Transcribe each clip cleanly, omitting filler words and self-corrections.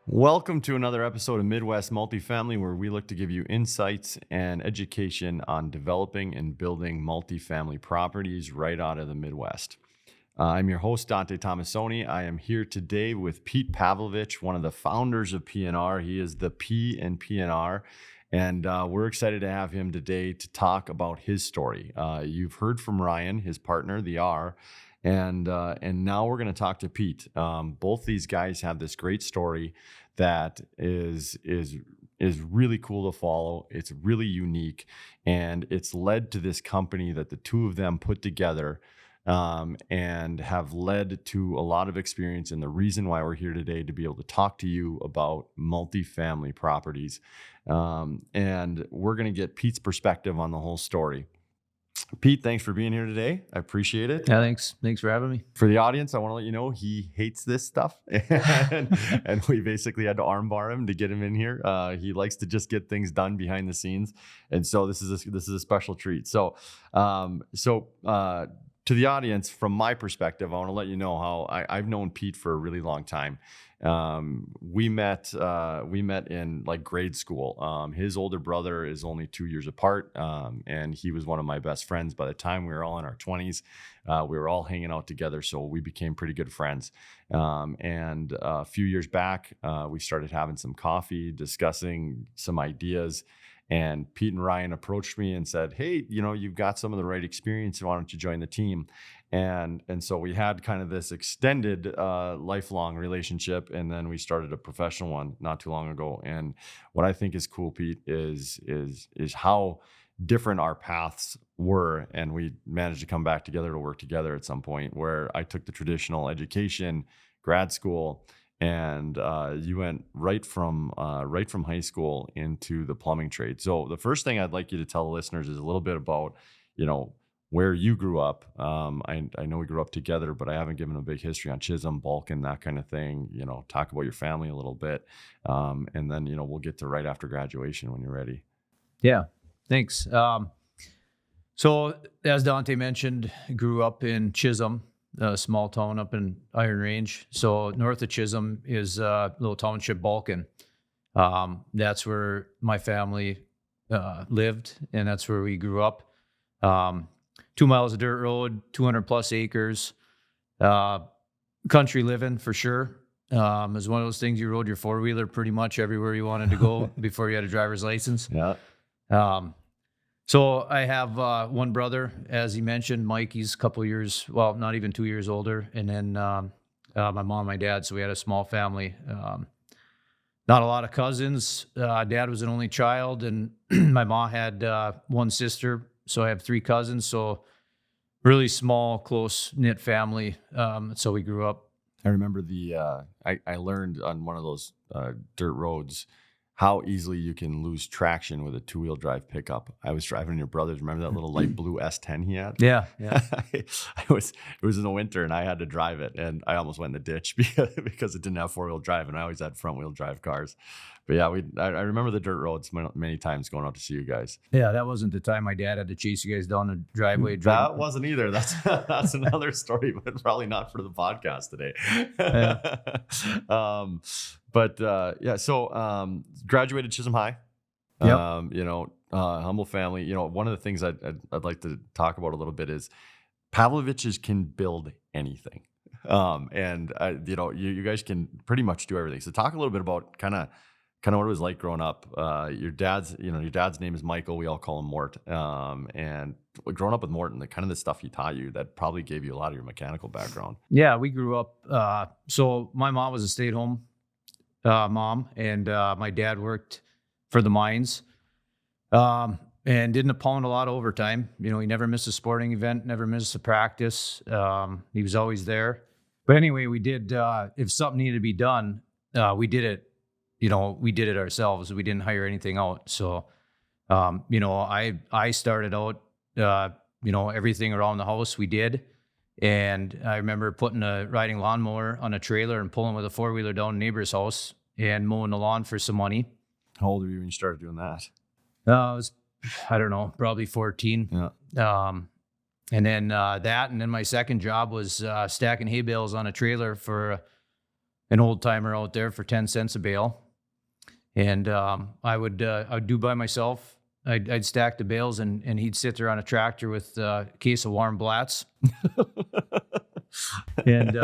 Welcome to another episode of Midwest Multifamily, where we look to give you insights and education on developing and building multifamily properties right out of the Midwest. I'm your host, Dante Tomasoni. I am here today with Pete Pavlovich, one of the founders of P&R. He is the P in P&R, and we're excited to have him today to talk about his story. You've heard from Ryan, his partner, the R, and now we're going to talk to Pete. Both these guys have this great story that is really cool to follow. It's really unique, and it's led to this company that the two of them put together, and have led to a lot of experience. And the reason why we're here today to be able to talk to you about multifamily properties, and we're going to get Pete's perspective on the whole story. Pete, thanks for being here today. I appreciate it. Yeah, thanks. Thanks for having me. For the audience, I want to let you know he hates this stuff, and we basically had to armbar him to get him in here. He likes to just get things done behind the scenes, and so this is a special treat. So to the audience, from my perspective, I want to let you know how I've known Pete for a really long time. We met in like grade school. His older brother is only 2 years apart, and he was one of my best friends. By the time we were all in our 20s, we were all hanging out together, so we became pretty good friends. And a few years back, we started having some coffee, discussing some ideas. And Pete and Ryan approached me and said, "Hey, you've got some of the right experience. Why don't you join the team?" And so we had kind of this extended lifelong relationship, and then we started a professional one not too long ago. And what I think is cool, Pete, is how different our paths were, and we managed to come back together to work together at some point. Where I took the traditional education, grad school, and you went right from high school into the plumbing trade. So the first thing I'd like you to tell the listeners is a little bit about, where you grew up. I know we grew up together, but I haven't given a big history on Chisholm, Balkan, that kind of thing. Talk about your family a little bit, and then we'll get to right after graduation when you're ready. Yeah, thanks. So as Dante mentioned, grew up in Chisholm, a small town up in Iron Range. So north of Chisholm is a little township, Balkan. That's where my family lived, and that's where we grew up. 2 miles of dirt road, 200 plus acres, country living for sure. It was one of those things, you rode your four-wheeler pretty much everywhere you wanted to go before you had a driver's license. Yeah. So I have one brother, as he mentioned, Mike. He's a couple years, well, not even 2 years older. And then my mom and my dad. So we had a small family. Not a lot of cousins. Dad was an only child, and my mom had one sister. So I have 3 cousins. So really small, close-knit family. So we grew up. I remember I learned on one of those dirt roads how easily you can lose traction with a 2-wheel drive pickup. I was driving your brother's. Remember that little light blue S10 he had? Yeah. It was in the winter, and I had to drive it, and I almost went in the ditch because it didn't have 4-wheel drive, and I always had front-wheel drive cars. But yeah, I remember the dirt roads many times going out to see you guys. Yeah, that wasn't the time my dad had to chase you guys down the driveway. That wasn't either. That's another story, but probably not for the podcast today. Yeah. So graduated Chisholm High. Yep. Humble family. One of the things I'd like to talk about a little bit is Pavloviches can build anything. And you guys can pretty much do everything. So talk a little bit about kind of what it was like growing up. Your dad's name is Michael. We all call him Mort. And growing up with Morton, the stuff he taught you that probably gave you a lot of your mechanical background. Yeah, we grew up. So my mom was a stay-at-home mom, and my dad worked for the mines, and didn't pound a lot of overtime. He never missed a sporting event, never missed a practice. He was always there. But anyway, we did, if something needed to be done, we did it. We did it ourselves. We didn't hire anything out. So, I started out, everything around the house we did. And I remember putting a riding lawnmower on a trailer and pulling with a 4-wheeler down a neighbor's house and mowing the lawn for some money. How old were you when you started doing that? I was, I don't know, probably 14. Yeah. And then that, and then my second job was stacking hay bales on a trailer for an old timer out there for 10 cents a bale. And I would do by myself. I'd stack the bales, and he'd sit there on a tractor with a case of warm Blatz. And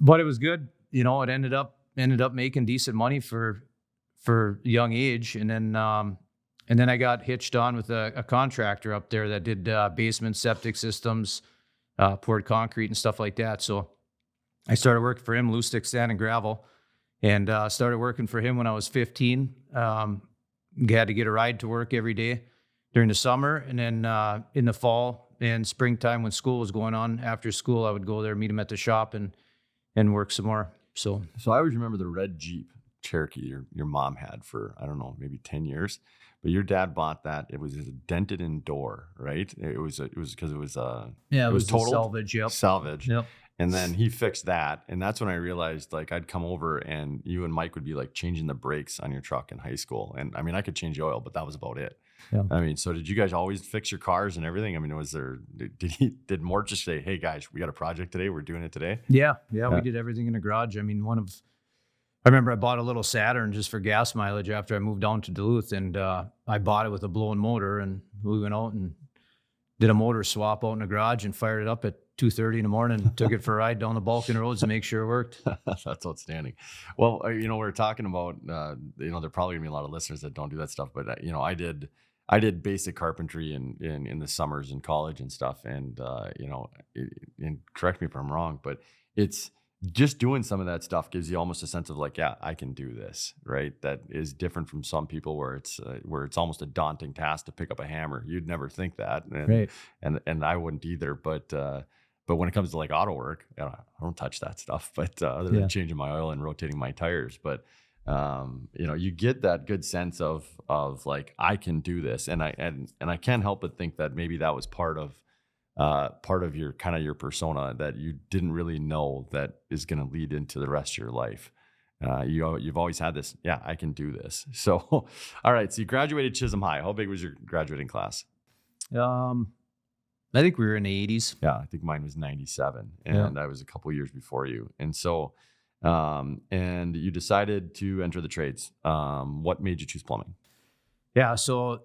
but it was good. You know, it ended up making decent money for young age. And then I got hitched on with a contractor up there that did basement septic systems, poured concrete and stuff like that. So I started working for him, loose stick sand and gravel, and started working for him when I was 15. Had to get a ride to work every day during the summer. And then in the fall and springtime when school was going on, after school, I would go there, meet him at the shop and work some more. So I always remember the red Jeep Cherokee your mom had for, I don't know, maybe 10 years. But your dad bought that. It was a dented in door, right? It was because it was yeah, it was totaled. salvage. Yep. Salvage. Yep. And then he fixed that. And that's when I realized, like, I'd come over and you and Mike would be like changing the brakes on your truck in high school. And I mean, I could change the oil, but that was about it. Yeah. I mean, so did you guys always fix your cars and everything? I mean, did Mort just say, hey guys, we got a project today, we're doing it today? Yeah. We did everything in the garage. I mean, I remember I bought a little Saturn just for gas mileage after I moved down to Duluth, and I bought it with a blown motor, and we went out and did a motor swap out in the garage and fired it up at 2:30 in the morning, took it for a ride down the Balkan roads to make sure it worked. That's outstanding. Well, we're talking about, there probably gonna be a lot of listeners that don't do that stuff, but I did basic carpentry in the summers in college and stuff. And, and correct me if I'm wrong, but it's just doing some of that stuff gives you almost a sense of like, yeah, I can do this, right? That is different from some people where it's almost a daunting task to pick up a hammer. You'd never think that. And, Right. and I wouldn't either. But when it comes to like auto work, I don't touch that stuff, but other than changing my oil and rotating my tires. But you get that good sense of like, I can do this. And I can't help but think that maybe that was part of your kind of your persona that you didn't really know that is going to lead into the rest of your life. You've always had this, yeah, I can do this. So, all right. So you graduated Chisholm High. How big was your graduating class? I think we were in the 80s. Yeah, I think mine was 97, and I was a couple years before you. And so, and you decided to enter the trades. What made you choose plumbing? Yeah. So,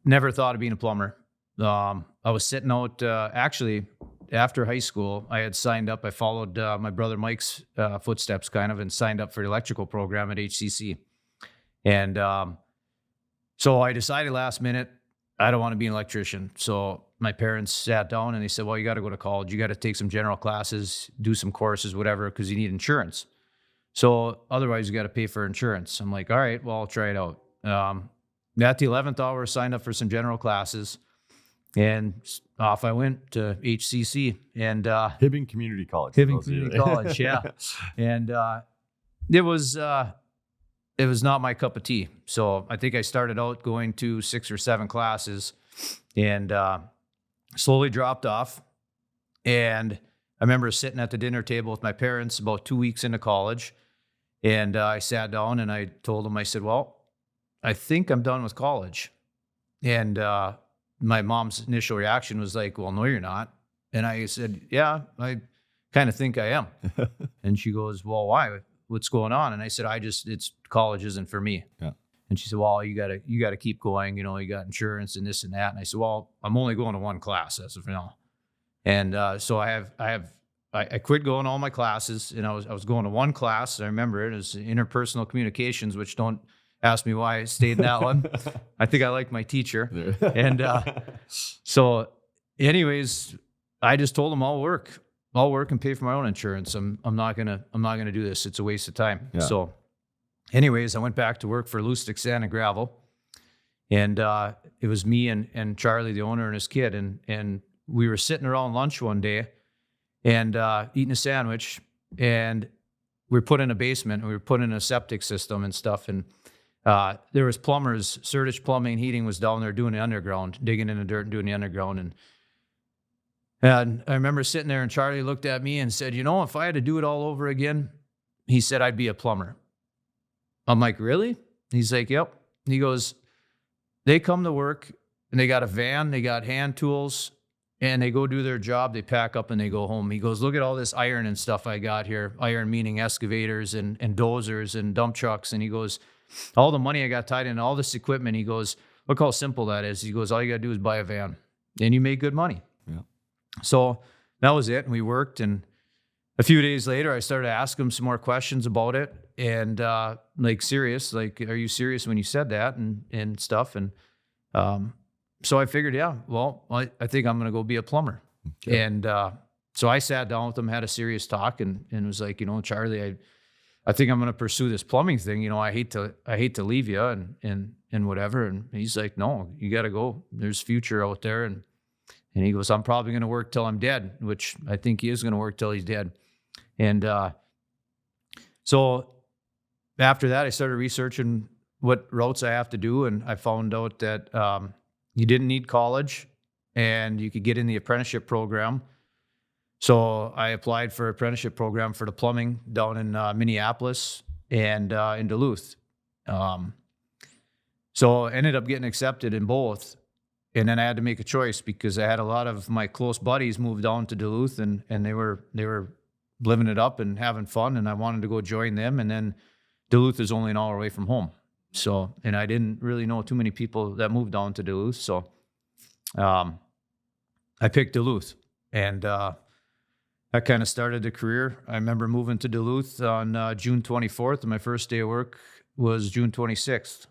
never thought of being a plumber. I was sitting out, actually after high school, I had signed up. I followed my brother Mike's footsteps kind of, and signed up for the electrical program at HCC. And so I decided last minute, I don't want to be an electrician. So my parents sat down and they said, well, you got to go to college. You got to take some general classes, do some courses, whatever, because you need insurance. So otherwise you got to pay for insurance. I'm like, all right, well, I'll try it out. At the 11th hour, I signed up for some general classes. And off I went to HCC and Hibbing Community College. Hibbing Community College, yeah. And it was not my cup of tea. So I think I started out going to 6 or 7 classes, and slowly dropped off. And I remember sitting at the dinner table with my parents about 2 weeks into college, and I sat down and I told them, I said, well, I think I'm done with college. And my mom's initial reaction was like, well, no, you're not. And I said, yeah, I kind of think I am. And she goes, well, why? What's going on? And I said, it's college isn't for me. Yeah. And she said, well, you gotta keep going. You got insurance and this and that. And I said, well, I'm only going to one class as of now. And so I quit going to all my classes, and I was going to one class. I remember it as interpersonal communications, which don't ask me why I stayed in that one. I think I like my teacher. And so anyways, I just told them I'll work and pay for my own insurance. I'm not gonna do this. It's a waste of time. Yeah. So anyways, I went back to work for loose stick sand and gravel. And it was me and Charlie, the owner, and his kid. And we were sitting around lunch one day and eating a sandwich, and we were put in a basement, and we were put in a septic system and stuff. And there was plumbers, Sertich Plumbing and Heating was down there doing the underground, digging in the dirt and doing the underground. And I remember sitting there, and Charlie looked at me and said, if I had to do it all over again, he said, I'd be a plumber. I'm like, really? He's like, yep. He goes, they come to work and they got a van, they got hand tools, and they go do their job. They pack up and they go home. He goes, look at all this iron and stuff I got here. Iron meaning excavators and dozers and dump trucks. And he goes, all the money I got tied in all this equipment. He goes, look how simple that is. He goes, all you got to do is buy a van and you make good money. Yeah. So that was it. And we worked. And a few days later, I started to ask him some more questions about it. And like, serious, like, are you serious when you said that and stuff? And so I figured, yeah, well, I think I'm going to go be a plumber. Okay. And so I sat down with him, had a serious talk, and was like, Charlie, I think I'm going to pursue this plumbing thing. I hate to leave you and whatever. And he's like, no, you got to go. There's future out there. And he goes, I'm probably going to work till I'm dead, which I think he is going to work till he's dead. And so after that, I started researching what routes I have to do, and I found out that you didn't need college and you could get in the apprenticeship program. So I applied for an apprenticeship program for the plumbing down in Minneapolis and in Duluth. So I ended up getting accepted in both. And then I had to make a choice because I had a lot of my close buddies moved down to Duluth and they were living it up and having fun, and I wanted to go join them. And then Duluth is only an hour away from home. So, and I didn't really know too many people that moved down to Duluth. So I picked Duluth, and that kind of started the career. I remember moving to Duluth on June 24th, and my first day of work was June 26th.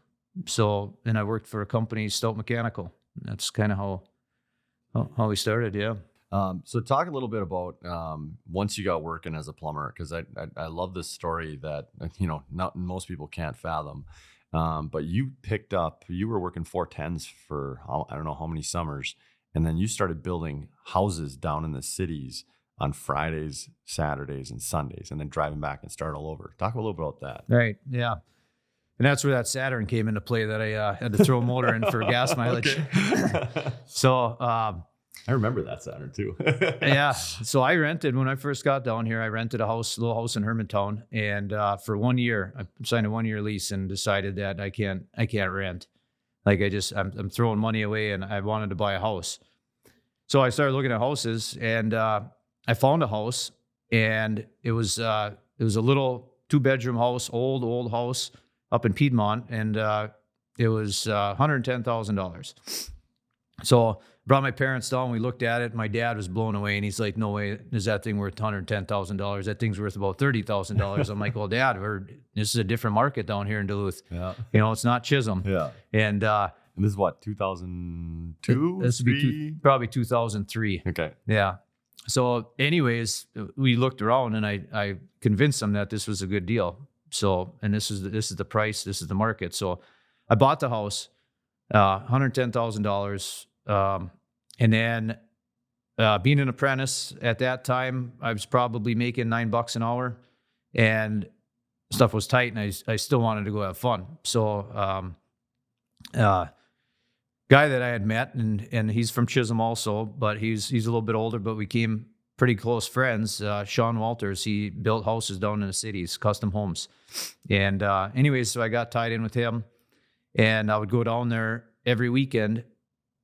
So, and I worked for a company, Stout Mechanical. That's kind of how we started, yeah. So talk a little bit about once you got working as a plumber, because I love this story that not most people can't fathom. But you were working 410s for I don't know how many summers, and then you started building houses down in the cities on Fridays, Saturdays, and Sundays, and then driving back and start all over. Talk a little bit about that. Right. Yeah. And that's where that Saturn came into play that I had to throw a motor in for gas mileage. So I remember that Saturn too. Yeah. So I rented when I first got down here. I rented a little house in Hermantown, and for 1 year, I signed a 1-year lease and decided that I can't rent. Like I'm throwing money away, and I wanted to buy a house. So I started looking at houses, and I found a house, and it was a little 2-bedroom house, old house up in Piedmont, and it was $110,000. So brought my parents down. We looked at it. My dad was blown away, and he's like, "No way, is that thing worth $110,000? That thing's worth about $30,000." I'm like, "Well, Dad, this is a different market down here in Duluth. Yeah, it's not Chisholm." Yeah, and this is what, 2002? This would be probably 2003. Okay, yeah. So, anyways, we looked around, and I convinced them that this was a good deal. So, and this is the price, this is the market. So, I bought the house, $110,000. And then being an apprentice at that time, I was probably making $9 an hour, and stuff was tight, and I still wanted to go have fun. So guy that I had met, and he's from Chisholm also, but he's a little bit older, but we became pretty close friends. Sean Walters, he built houses down in the cities, custom homes. And anyways, so I got tied in with him, and I would go down there every weekend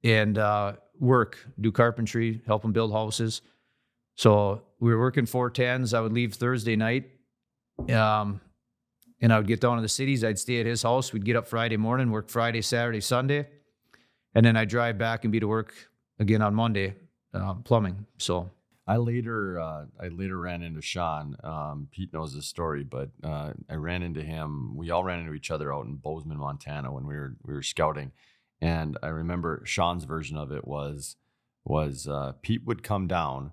and do carpentry, help him build houses. So we were working 410s. I would leave Thursday night, and I would get down to the cities. I'd stay at his house. We'd get up Friday morning, work Friday, Saturday, Sunday, and then I'd drive back and be to work again on Monday, plumbing. So I later ran into Sean. Pete knows this story, but I ran into him. We all ran into each other out in Bozeman, Montana, when we were scouting. And I remember Sean's version of it was Pete would come down,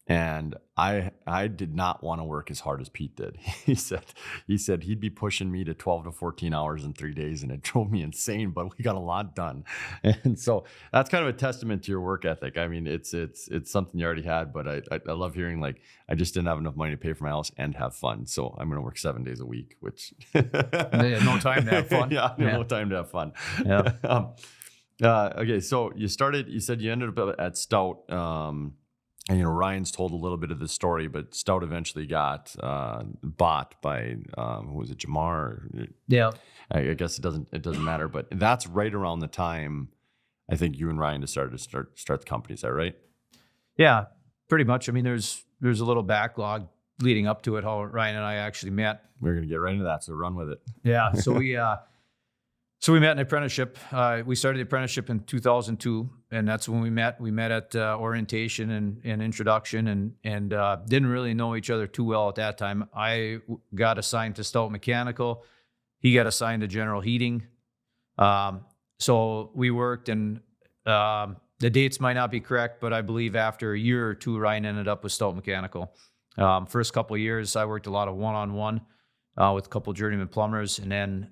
and I did not want to work as hard as Pete did. He said he'd be pushing me to 12 to 14 hours in 3 days, and it drove me insane, but we got a lot done. And so that's kind of a testament to your work ethic. I mean, it's something you already had, but I love hearing, like, I just didn't have enough money to pay for my house and have fun, so I'm going to work 7 days a week, which no time to have fun. No time to have fun. Yeah. Okay, so you said you ended up at Stout. And Ryan's told a little bit of the story, but Stout eventually got bought by who was it, Jamar? Yeah. I guess it doesn't matter, but that's right around the time I think you and Ryan decided to start the company. Is that right? Yeah, pretty much. I mean, there's a little backlog leading up to it, how Ryan and I actually met. We're gonna get right into that, so run with it. Yeah. So we met in apprenticeship. We started the apprenticeship in 2002, and that's when we met. We met at orientation and introduction, and didn't really know each other too well at that time. I got assigned to Stout Mechanical. He got assigned to General Heating. So we worked, and the dates might not be correct, but I believe after a year or two, Ryan ended up with Stout Mechanical. First couple of years, I worked a lot of one-on-one with a couple of journeyman plumbers, and then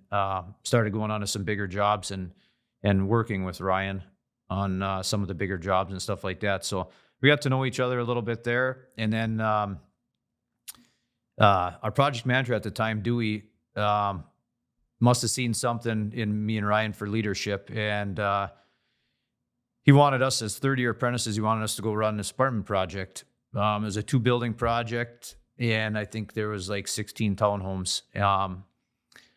started going on to some bigger jobs and working with Ryan on some of the bigger jobs and stuff like that. So we got to know each other a little bit there. And then our project manager at the time, Dewey, must have seen something in me and Ryan for leadership. And he wanted us as third-year apprentices, he wanted us to go run this apartment project. It was a 2-building project, and I think there was like 16 townhomes.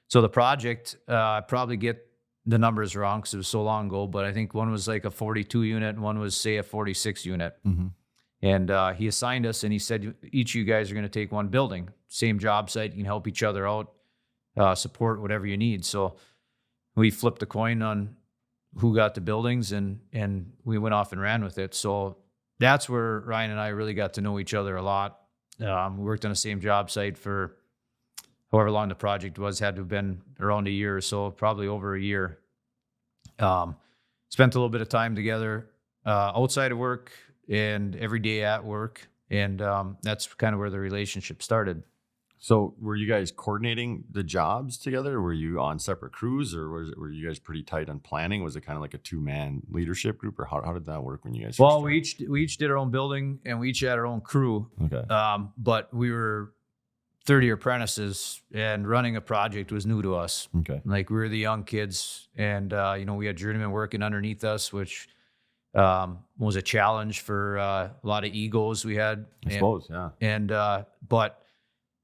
So the project, I probably get the numbers wrong because it was so long ago, but I think one was like a 42 unit and one was, say, a 46 unit. Mm-hmm. And he assigned us, and he said, each of you guys are going to take one building, same job site, you can help each other out, support whatever you need. So we flipped a coin on who got the buildings, and we went off and ran with it. So that's where Ryan and I really got to know each other a lot. We worked on the same job site for however long the project was, had to have been around a year or so, probably over a year. Spent a little bit of time together outside of work and every day at work. And that's kind of where the relationship started. So were you guys coordinating the jobs together? Were you on separate crews, or were you guys pretty tight on planning? Was it kind of like a 2-man leadership group, or how did that work when you guys? Well, we each did our own building, and we each had our own crew. Okay. But we were 30 apprentices, and running a project was new to us. Okay. Like, we were the young kids, and we had journeymen working underneath us, which was a challenge for a lot of egos we had. I suppose, yeah. And but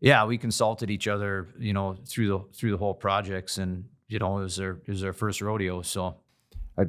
yeah, we consulted each other, through the whole projects, and it was our first rodeo. So I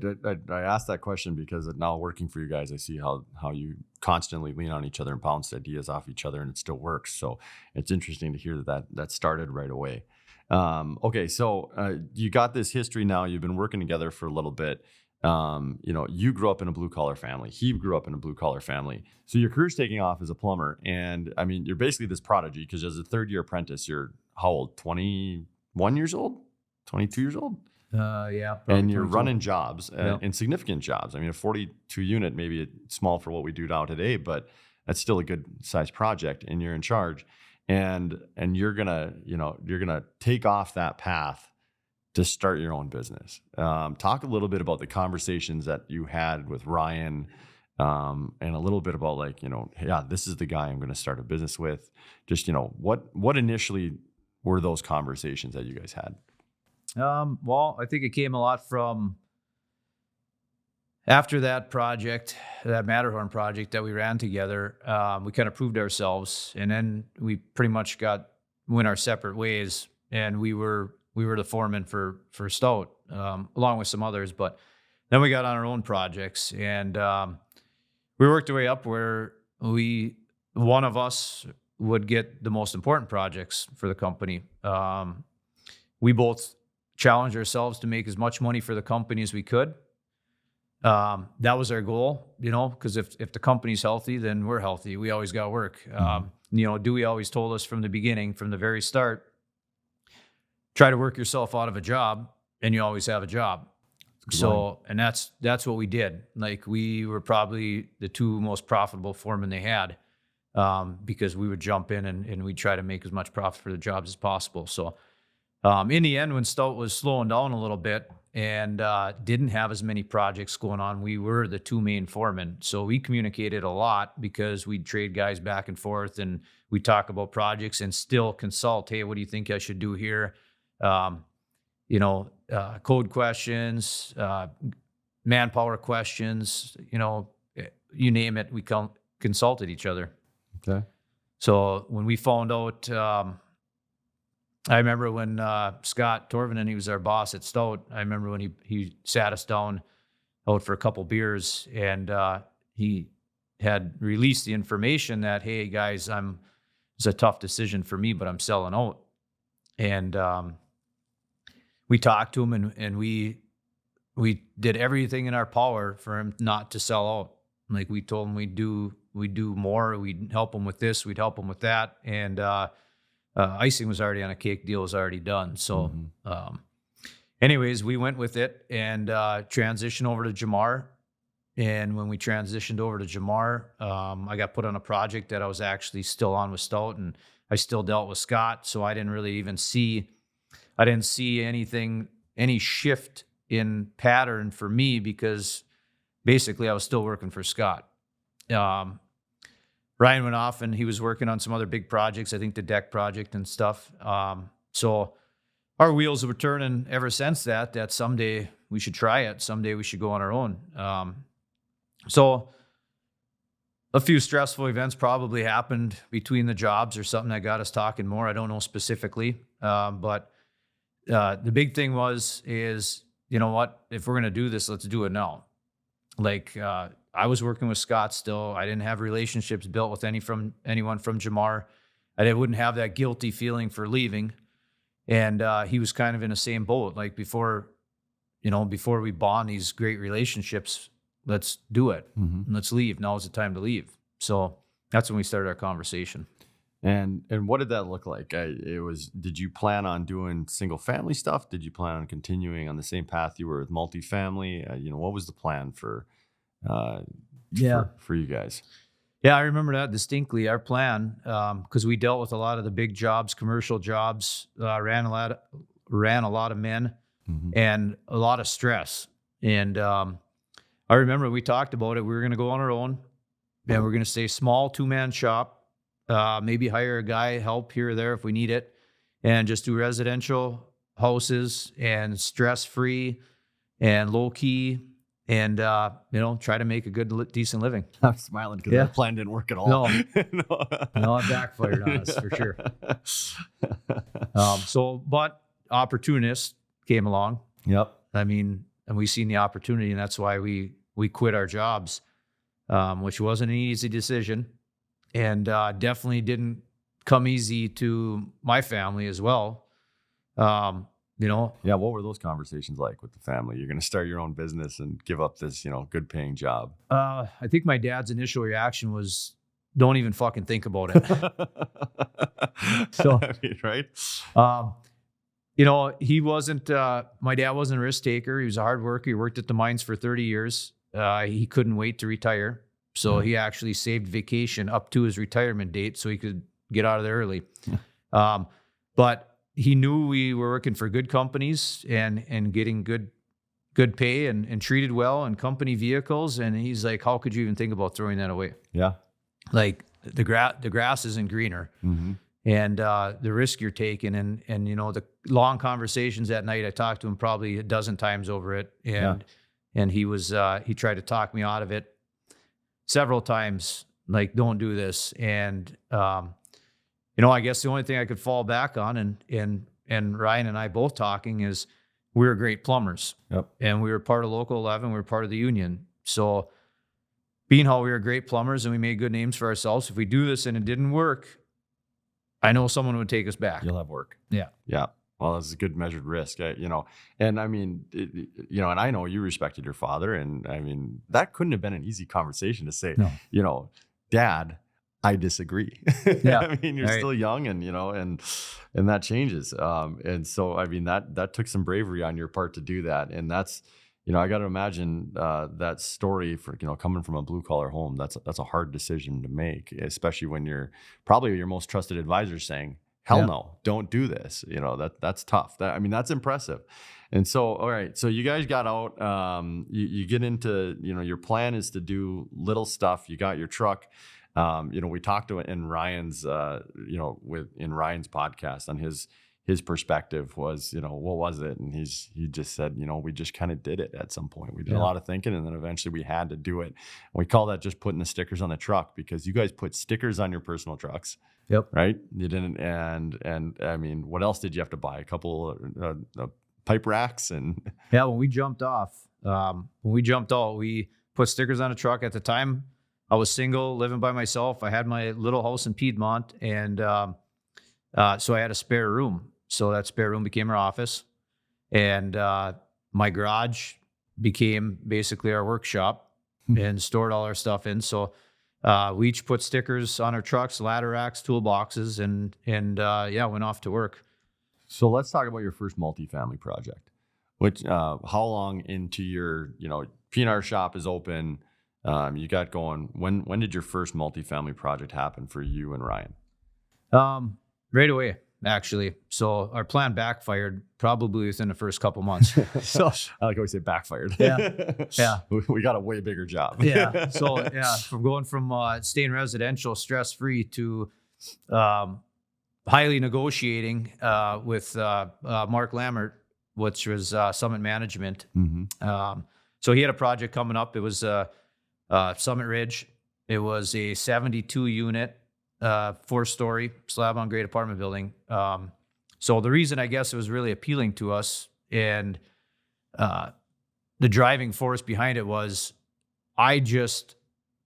asked that question because now working for you guys, I see how you constantly lean on each other and bounce ideas off each other, and it still works. So it's interesting to hear that started right away. Okay, so you got this history now. You've been working together for a little bit. You grew up in a blue collar family. He grew up in a blue collar family. So your career's taking off as a plumber. And I mean, you're basically this prodigy because as a 3rd-year apprentice, you're how old? 21 years old? 22 years old? Yeah. And you're running jobs Yep. and significant jobs. I mean, a 42 unit, maybe it's small for what we do now today, but that's still a good sized project, and you're in charge. And you're gonna take off that path to start your own business. Talk a little bit about the conversations that you had with Ryan, and a little bit about this is the guy I'm going to start a business with. Just, what initially were those conversations that you guys had? Well, I think it came a lot from after that project, that Matterhorn project that we ran together. We kind of proved ourselves, and then we pretty much went our separate ways, and we were the foreman for Stout, along with some others. But then we got on our own projects, and we worked our way up where one of us would get the most important projects for the company. We both challenged ourselves to make as much money for the company as we could. That was our goal, because if the company's healthy, then we're healthy. We always got work. Dewey always told us from the beginning, from the very start, try to work yourself out of a job, and you always have a job. So, and that's what we did. Like, we were probably the 2 most profitable foremen they had, because we would jump in and we'd try to make as much profit for the jobs as possible. So, in the end, when Stout was slowing down a little bit and didn't have as many projects going on, we were the 2 main foremen. So we communicated a lot because we'd trade guys back and forth, and we'd talk about projects and still consult. Hey, what do you think I should do here? Code questions, manpower questions, you name it, we consulted each other. Okay. So when we found out, I remember when Scott Torvinen, he was our boss at Stout. I remember when he sat us down out for a couple beers, and he had released the information that, hey guys, it's a tough decision for me, but I'm selling out. And we talked to him, and we did everything in our power for him not to sell out. Like, we told him we'd do more, we'd help him with this, we'd help him with that. And icing was already on a cake, deal was already done. So anyways, we went with it and transitioned over to Jamar. And when we transitioned over to Jamar, I got put on a project that I was actually still on with Stout, and I still dealt with Scott. So I didn't really even see any shift in pattern for me, because basically I was still working for Scott. Ryan went off and he was working on some other big projects, I think the deck project and stuff. So our wheels were turning ever since that someday we should try it. Someday we should go on our own. So a few stressful events probably happened between the jobs or something that got us talking more. I don't know specifically. But the big thing is, you know what, if we're going to do this, let's do it now. Like, I was working with Scott still. I didn't have relationships built with anyone from Jamar. I wouldn't have that guilty feeling for leaving. And he was kind of in the same boat. Like, before we bond these great relationships, let's do it. Let's leave. Now is the time to leave. So that's when we started our conversation. And what did that look like? Did you plan on doing single family stuff? Did you plan on continuing on the same path you were with multifamily? What was the plan for you guys? Yeah, I remember that distinctly. Our plan, because we dealt with a lot of the big jobs, commercial jobs, ran a lot of men and a lot of stress. And I remember we talked about it. We were going to go on our own, and we're going to stay small, 2-man shop. Maybe hire a guy, help here or there if we need it, and just do residential houses and stress-free and low-key, and try to make a good, decent living. I'm smiling because that plan didn't work at all. No, it backfired on us for sure. But opportunists came along. Yep. I mean, and we seen the opportunity, and that's why we quit our jobs, which wasn't an easy decision. And definitely didn't come easy to my family as well. Yeah, what were those conversations like with the family? You're going to start your own business and give up this, good paying job. I think my dad's initial reaction was, don't even fucking think about it. So, right? He wasn't, my dad wasn't a risk taker. He was a hard worker. He worked at the mines for 30 years. He couldn't wait to retire. So he actually saved vacation up to his retirement date so he could get out of there early. But he knew we were working for good companies and getting good pay and treated well and company vehicles. And he's like, how could you even think about throwing that away? Yeah. Like, the grass isn't greener. And the risk you're taking and the long conversations at night, I talked to him probably a dozen times over it. And he tried to talk me out of it several times, like, don't do this. And, I guess the only thing I could fall back on, and Ryan and I both talking, is we were great plumbers. Yep. And we were part of Local 11. We were part of the union. So being how we were great plumbers and we made good names for ourselves, if we do this and it didn't work, I know someone would take us back. You'll have work. Yeah. Yeah. Well, that's a good measured risk, and I mean, and I know you respected your father, and I mean, that couldn't have been an easy conversation to say, Dad, I disagree. Yeah. I mean, you're still young, and, and that changes. And so, I mean, that took some bravery on your part to do that. And that's, I got to imagine that story for, coming from a blue collar home, that's a hard decision to make, especially when you're probably your most trusted advisor saying, hell no, don't do this. That's tough. That's impressive. And so, all right, so you guys got out, you get into, your plan is to do little stuff. You got your truck. We talked to in Ryan's, in Ryan's podcast on his perspective was, what was it? And he just said, we just kind of did it at some point. We did a lot of thinking, and then eventually we had to do it. And we call that just putting the stickers on the truck, because you guys put stickers on your personal trucks. Yep. Right. You didn't. And I mean, what else did you have to buy? A couple of pipe racks and. Yeah. When we jumped off, When we jumped out, we put stickers on a truck. At the time, I was single, living by myself. I had my little house in Piedmont, and so I had a spare room. So that spare room became our office, and my garage became basically our workshop and stored all our stuff in. So we each put stickers on our trucks, ladder racks, toolboxes, and went off to work. So let's talk about your first multifamily project. Which how long into your P&R shop is open? You got going. When did your first multifamily project happen for you and Ryan? Right away, actually. So our plan backfired probably within the first couple months. So I like how we say backfired. Yeah. We got a way bigger job. Yeah. So from going from staying residential, stress-free to highly negotiating with Mark Lammert, which was Summit Management. Mm-hmm. So he had a project coming up. It was Summit Ridge. It was a 72 unit, 4-story slab on grade apartment building. So the reason I guess it was really appealing to us and the driving force behind it was I just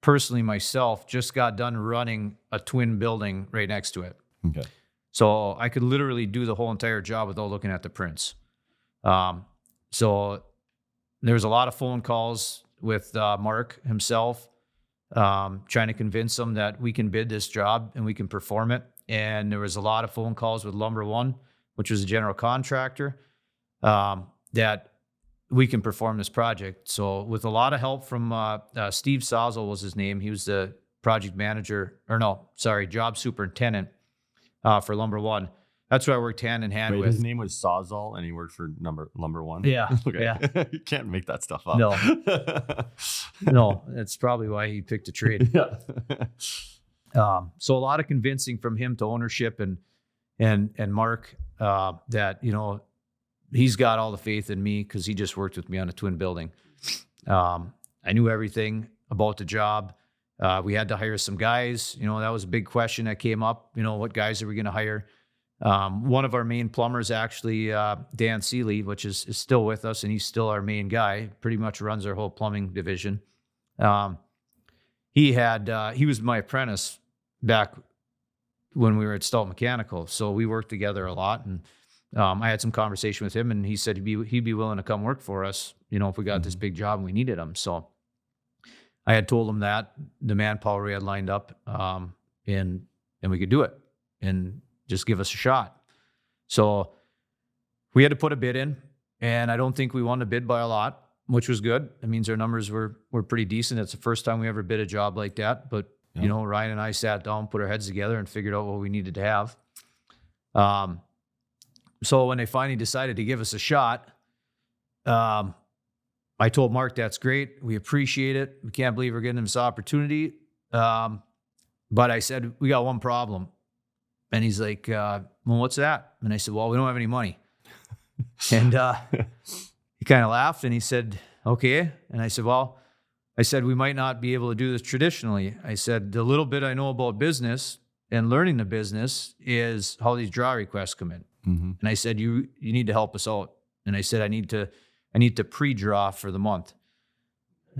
personally myself just got done running a twin building right next to it. Okay. So I could literally do the whole entire job without looking at the prints. So there was a lot of phone calls with Mark himself, trying to convince him that we can bid this job and we can perform it. And there was a lot of phone calls with Lumber One, which was a general contractor, that we can perform this project. So with a lot of help from Steve Sazal was his name. He was the project manager, job superintendent for Lumber One. That's who I worked hand in hand with. His name was Sawzall, and he worked for Lumber One. Yeah, okay. yeah. You can't make that stuff up. No, that's probably why he picked a trade. Yeah. So a lot of convincing from him to ownership and Mark that he's got all the faith in me because he just worked with me on a twin building. I knew everything about the job. We had to hire some guys. That was a big question that came up. What guys are we going to hire? One of our main plumbers, actually, Dan Seeley, which is still with us, and he's still our main guy, pretty much runs our whole plumbing division. He was my apprentice back when we were at Stalt Mechanical. So we worked together a lot, and I had some conversation with him, and he said he'd be willing to come work for us, if we got this big job and we needed him. So I had told him that the manpower we had lined up, and we could do it, and just give us a shot. So we had to put a bid in, and I don't think we won the bid by a lot, which was good. It means our numbers were pretty decent. It's the first time we ever bid a job like that. But, Ryan and I sat down, put our heads together, and figured out what we needed to have. So when they finally decided to give us a shot, I told Mark, that's great. We appreciate it. We can't believe we're getting this opportunity. But I said, we got one problem. And he's like, well, what's that? And I said, well, we don't have any money. And he kind of laughed and he said, okay. And I said, we might not be able to do this traditionally. I said, the little bit I know about business and learning the business is how these draw requests come in. Mm-hmm. And I said, you need to help us out. And I said, I need to pre-draw for the month.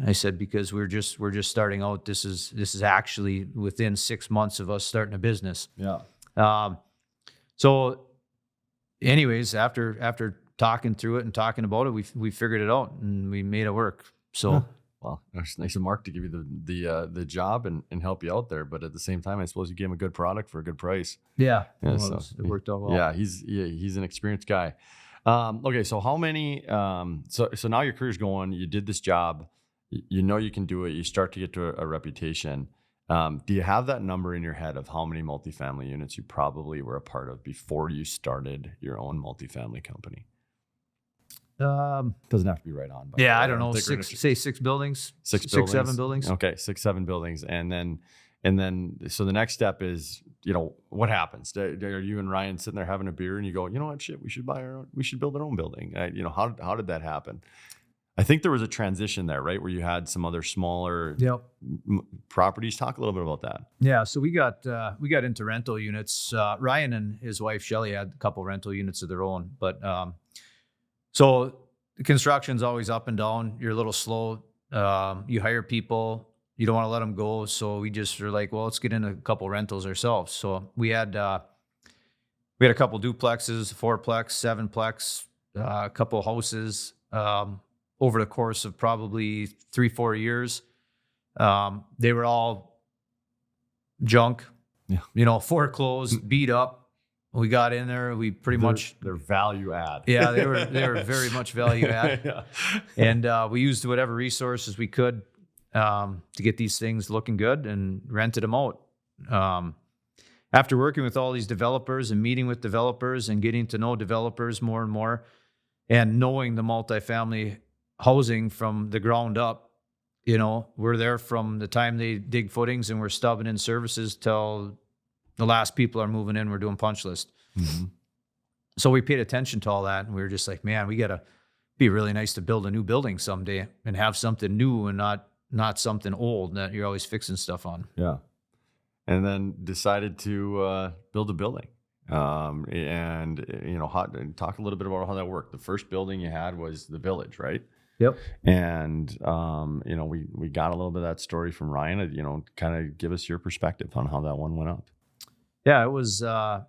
I said, because we're just starting out. This is actually within 6 months of us starting a business. Yeah. So anyways, after talking through it and talking about it, we figured it out and we made it work. So, well, it's nice of Mark to give you the job and help you out there. But at the same time, I suppose you gave him a good product for a good price. Yeah. So it worked out well. Yeah. He's an experienced guy. Okay. So how many, so now your career's going, you did this job, you can do it. You start to get to a reputation. Do you have that number in your head of how many multifamily units you probably were a part of before you started your own multifamily company? Doesn't have to be right on. But yeah, I don't know. Six buildings. Six buildings. 7 buildings. Okay, 6, 7 buildings, and then so the next step is what happens? Are you and Ryan sitting there having a beer and you go, what, shit, we should build our own building? How did that happen? I think there was a transition there, right, where you had some other smaller properties. Talk a little bit about that. Yeah, so we got into rental units. Ryan and his wife Shelly had a couple rental units of their own, but so the construction's always up and down. You're a little slow. You hire people. You don't want to let them go. So we just were like, well, let's get into a couple rentals ourselves. So we had a couple duplexes, fourplex, sevenplex, a couple houses over the course of probably 3-4 years. They were all junk, foreclosed, beat up. We got in there. We pretty much they're value add. Yeah, they were very much value add. Yeah. And we used whatever resources we could to get these things looking good and rented them out. After working with all these developers and meeting with developers and getting to know developers more and more, and knowing the multifamily housing from the ground up, we're there from the time they dig footings and we're stubbing in services till the last people are moving in. We're doing punch list. Mm-hmm. So we paid attention to all that, and we were just like, man, we gotta be really nice to build a new building someday and have something new and not something old that you're always fixing stuff on. Yeah. And then decided to build a building. And talk a little bit about how that worked. The first building you had was the Village, right? Yep. And we got a little bit of that story from Ryan. Kind of give us your perspective on how that one went up. Yeah, it was. I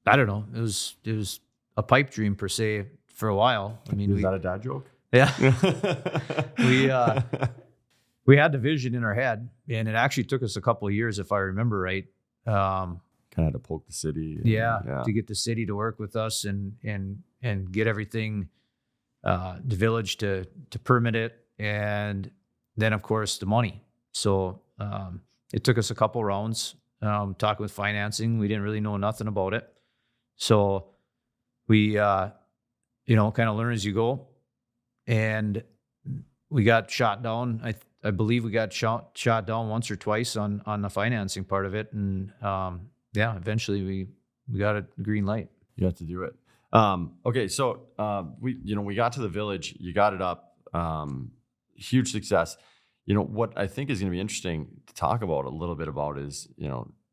don't know. It was a pipe dream per se for a while. I mean, is that a dad joke? Yeah. We had the vision in our head, and it actually took us a couple of years, if I remember right. Kind of had to poke the city. To get the city to work with us and get everything, the Village to permit it, and then of course the money. So it took us a couple rounds talking with financing. We didn't really know nothing about it, so we kind of learn as you go, and we got shot down. I believe we got shot down once or twice on the financing part of it, and eventually we got a green light. You got to do it. Okay, so we got to the Village. You got it up. Huge success. What I think is going to be interesting to talk about a little bit about is,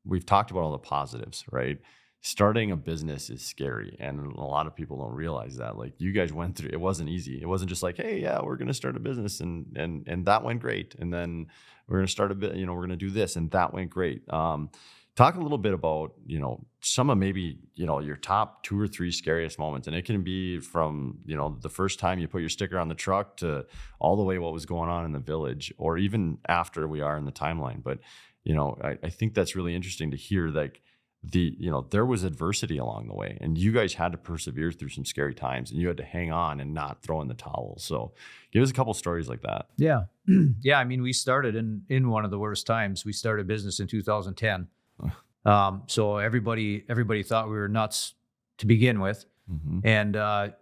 we've talked about all the positives, right? Starting a business is scary, and a lot of people don't realize that. Like, you guys went through, it wasn't easy. It wasn't just like, hey, yeah, we're going to start a business and that went great, and then we're going to start a bit, we're going to do this and that went great. Talk a little bit about, some of maybe, your top 2 or 3 scariest moments. And it can be from, the first time you put your sticker on the truck to all the way what was going on in the Village, or even after we are in the timeline. But, I think that's really interesting to hear, like, there was adversity along the way, and you guys had to persevere through some scary times, and you had to hang on and not throw in the towel. So give us a couple stories like that. Yeah. Yeah. I mean, we started in one of the worst times. We started business in 2010. So everybody thought we were nuts to begin with. Mm-hmm. And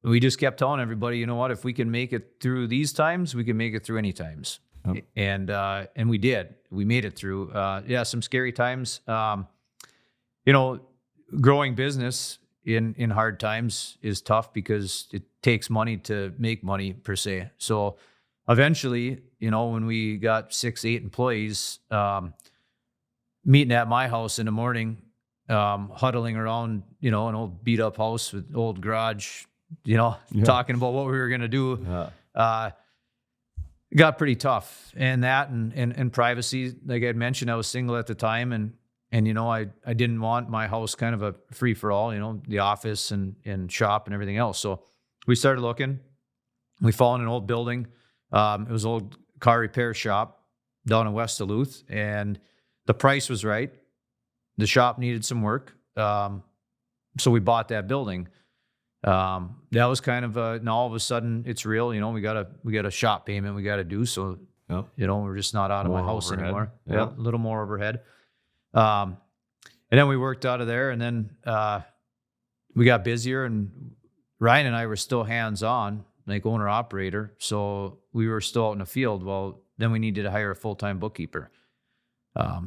we just kept telling everybody, you know what, if we can make it through these times, we can make it through any times. Yep. And we did. We made it through. Some scary times. Growing business in hard times is tough because it takes money to make money per se. So eventually, when we got 6-8 employees, meeting at my house in the morning, huddling around, an old beat up house with old garage, talking about what we were going to do. Yeah. Got pretty tough. And that and privacy, like I had mentioned, I was single at the time, and I didn't want my house kind of a free for all, the office and shop and everything else. So we started looking. We found an old building. It was an old car repair shop down in West Duluth, and the price was right. The shop needed some work. So we bought that building. That was kind of now all of a sudden it's real. We got a shop payment we got to do. So, Yep. We're just not out of More my house overhead. anymore. Yep. Yeah, a little more overhead. And then we worked out of there, and then we got busier, and Ryan and I were still hands-on, like owner operator. So we were still out in the field. Well, then we needed to hire a full-time bookkeeper.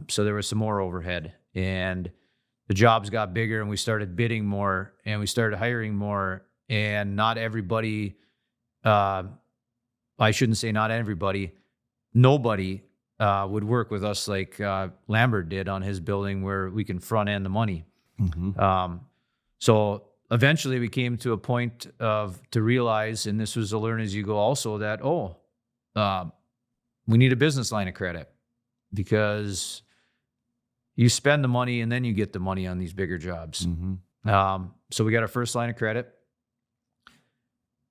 So there was some more overhead, and the jobs got bigger, and we started bidding more, and we started hiring more, and not everybody, I shouldn't say not everybody, nobody would work with us like Lambert did on his building, where we can front end the money. Mm-hmm. So eventually we came to a point to realize, and this was a learn as you go also, that, uh, we need a business line of credit, because you spend the money and then you get the money on these bigger jobs. So we got our first line of credit. I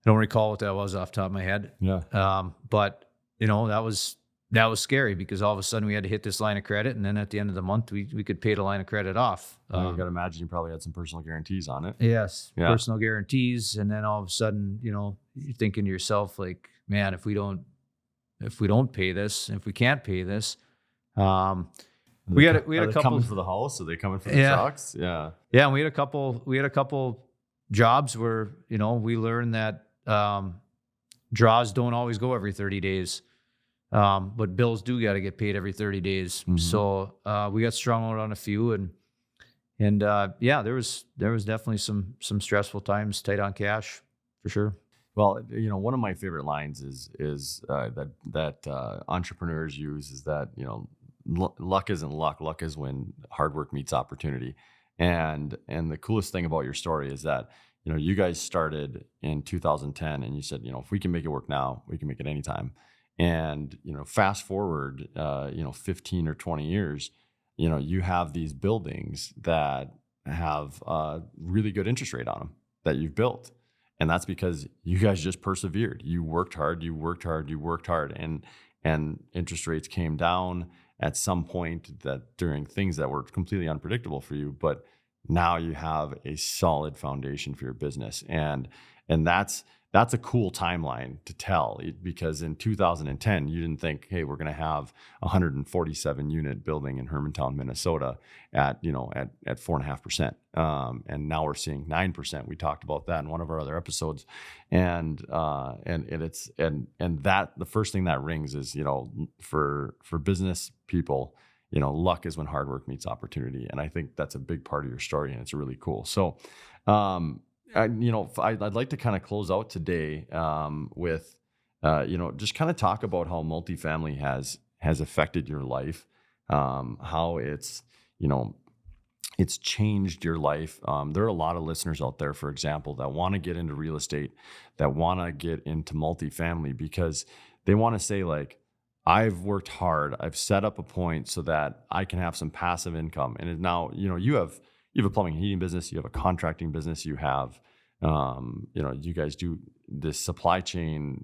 don't recall what that was off the top of my head. Yeah. But that was scary, because all of a sudden we had to hit this line of credit, and then at the end of the month we could pay the line of credit off. You got to imagine you probably had some personal guarantees on it. Yes, Yeah. personal guarantees, and then all of a sudden, you're thinking to yourself, like, man, if we don't pay this, if we can't pay this, we had a couple coming for the house. Are they coming for the trucks? Yeah. Yeah, and we had a couple jobs where we learned that draws don't always go every 30 days. But bills do got to get paid every 30 days. So we got strung out on a few, and yeah, there was definitely some stressful times, tight on cash for sure. Well, one of my favorite lines is that entrepreneurs use is that luck isn't luck. Luck is when hard work meets opportunity. And the coolest thing about your story is that you guys started in 2010, and you said if we can make it work now, we can make it anytime. And fast forward 15 or 20 years, you have these buildings that have a really good interest rate on them that you've built. And that's because you guys just persevered. You worked hard, and interest rates came down at some point that during things that were completely unpredictable for you, but now you have a solid foundation for your business. And that's a cool timeline to tell, because in 2010, you didn't think, hey, we're going to have a 147 unit building in Hermantown, Minnesota at 4.5%. And now we're seeing 9%. We talked about that in one of our other episodes. And that the first thing that rings is, for business people, luck is when hard work meets opportunity. And I think that's a big part of your story, and it's really cool. So, I'd like to kind of close out today with, just kind of talk about how multifamily has affected your life, how it's changed your life. There are a lot of listeners out there, for example, that want to get into real estate, that want to get into multifamily, because they want to say, like, I've worked hard, I've set up a point so that I can have some passive income. And now, you have a plumbing and heating business, you have a contracting business, you have, you guys do this supply chain,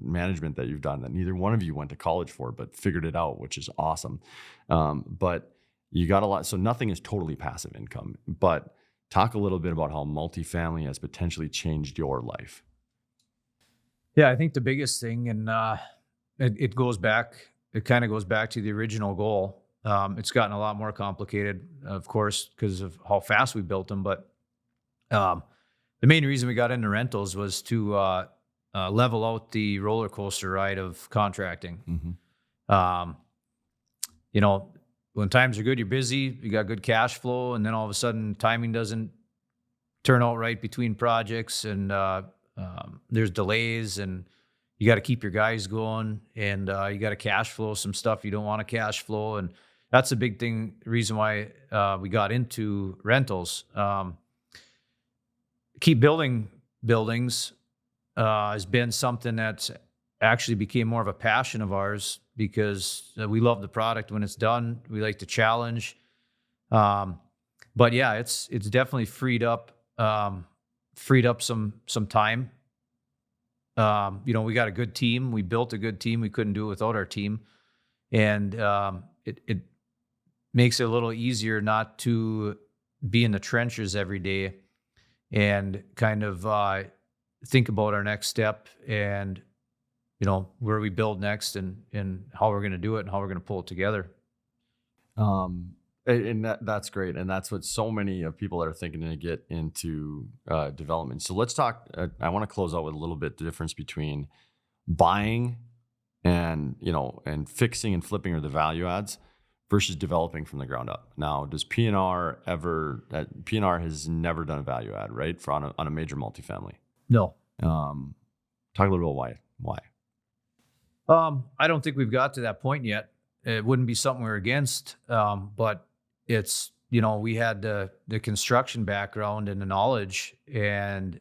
management that you've done that neither one of you went to college for, but figured it out, which is awesome. But you got a lot, so nothing is totally passive income. But talk a little bit about how multifamily has potentially changed your life. Yeah, I think the biggest thing, and it kind of goes back to the original goal. It's gotten a lot more complicated, of course, because of how fast we built them. But the main reason we got into rentals was to level out the roller coaster ride of contracting. When times are good, you're busy, you got good cash flow, and then all of a sudden timing doesn't turn out right between projects, and there's delays, and you got to keep your guys going, and you got to cash flow some stuff you don't want to cash flow. And that's a big reason why we got into rentals. Keep building buildings has been something that's actually became more of a passion of ours, because we love the product when it's done. We like to challenge. But yeah, it's definitely freed up some time. We got a good team. We built a good team. We couldn't do it without our team. And it makes it a little easier not to be in the trenches every day and kind of think about our next step, and where we build next, and how we're going to do it, and how we're going to pull it together. And that's great. And that's what so many of people are thinking to get into development. So let's talk, I want to close out with a little bit the difference between buying and fixing and flipping, or the value adds, versus developing from the ground up. Now, does P&R P&R has never done a value add, right? On a major multifamily. No. Talk a little bit why. I don't think we've got to that point yet. It wouldn't be something we're against, but it's we had the construction background and the knowledge and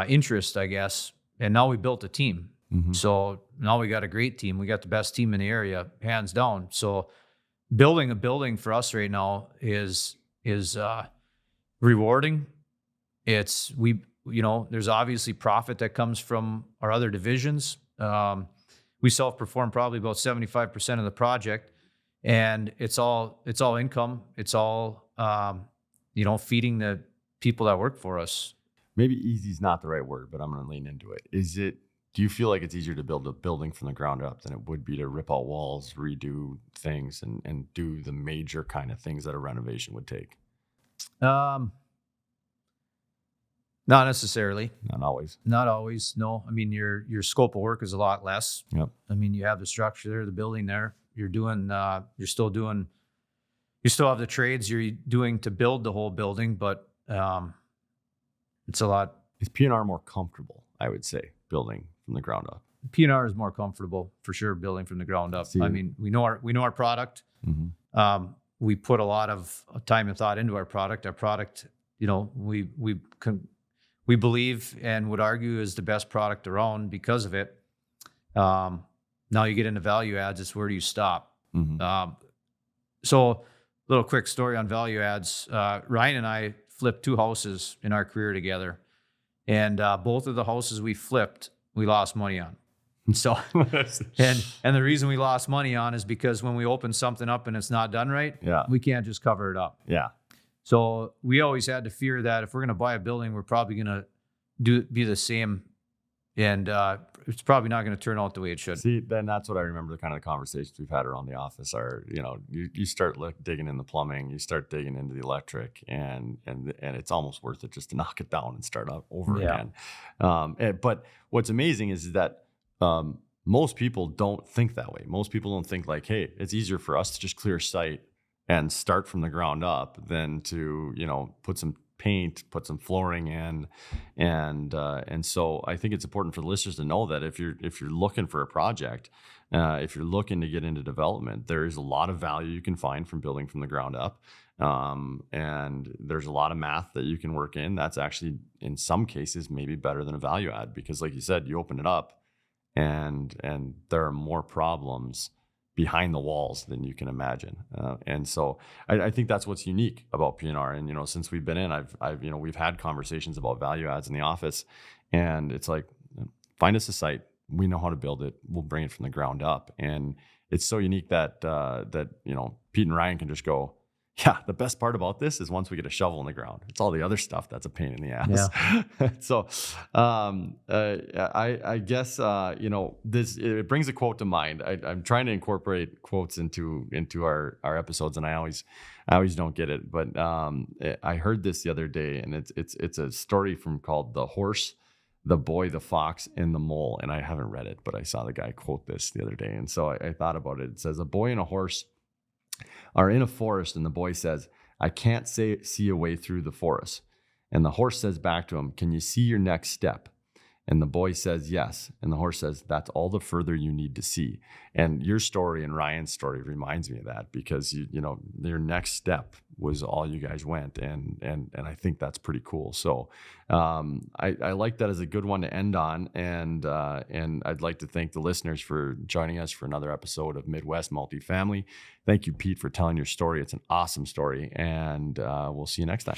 interest, I guess. And now we built a team. Mhm. So now we got a great team. We got the best team in the area, hands down. So building a building for us right now is rewarding. There's obviously profit that comes from our other divisions. We self-perform probably about 75% of the project, and it's all income. It's all feeding the people that work for us. Maybe easy is not the right word, but I'm going to lean into it. Do you feel like it's easier to build a building from the ground up than it would be to rip out walls, redo things, and do the major kind of things that a renovation would take? Um, Not necessarily. Not always. Not always. No. I mean, your scope of work is a lot less. Yep. I mean, you have the structure there, the building there. You still have the trades you're doing to build the whole building, but it's a lot. Is P&R more comfortable, I would say, building from the ground up? P&R is more comfortable for sure building from the ground up. I mean, we know our product. Mm-hmm. We put a lot of time and thought into our product. Our product, we believe and would argue is the best product around because of it. Now you get into value adds, it's where do you stop? Mm-hmm. So little quick story on value adds. Ryan and I flipped 2 houses in our career together, and both of the houses we flipped, we lost money on. So, and the reason we lost money on is because when we open something up and it's not done right, we can't just cover it up. Yeah. So we always had to fear that if we're going to buy a building, we're probably going to be the same, and it's probably not going to turn out the way it should. See, then that's what I remember. The kind of conversations we've had around the office are, you start digging in the plumbing, you start digging into the electric, and it's almost worth it just to knock it down and start up over again. But what's amazing is that most people don't think that way. Most people don't think like, hey, it's easier for us to just clear site and start from the ground up than to, put some paint, put some flooring in. And so I think it's important for the listeners to know that if you're looking for a project, if you're looking to get into development, there is a lot of value you can find from building from the ground up. And there's a lot of math that you can work in. That's actually, in some cases, maybe better than a value add, because like you said, you open it up and there are more problems behind the walls than you can imagine. And so I think that's what's unique about P&R. And, since we've been in, we've had conversations about value adds in the office, and it's like, find us a site. We know how to build it. We'll bring it from the ground up. And it's so unique that Pete and Ryan can just go, yeah, the best part about this is once we get a shovel in the ground, it's all the other stuff that's a pain in the ass. Yeah. So I guess, it brings a quote to mind. I'm trying to incorporate quotes into our episodes, and I always don't get it. But I heard this the other day, and it's a story called The Horse, the Boy, the Fox, and the Mole. And I haven't read it, but I saw the guy quote this the other day. And so I thought about it. It says, a boy and a horse are in a forest, and the boy says, I can't see a way through the forest. And the horse says back to him, can you see your next step? And the boy says, yes. And the horse says, that's all the further you need to see. And your story and Ryan's story reminds me of that, because your next step was all you guys went. And I think that's pretty cool. So I like that as a good one to end on. And I'd like to thank the listeners for joining us for another episode of Midwest Multifamily. Thank you, Pete, for telling your story. It's an awesome story. And we'll see you next time.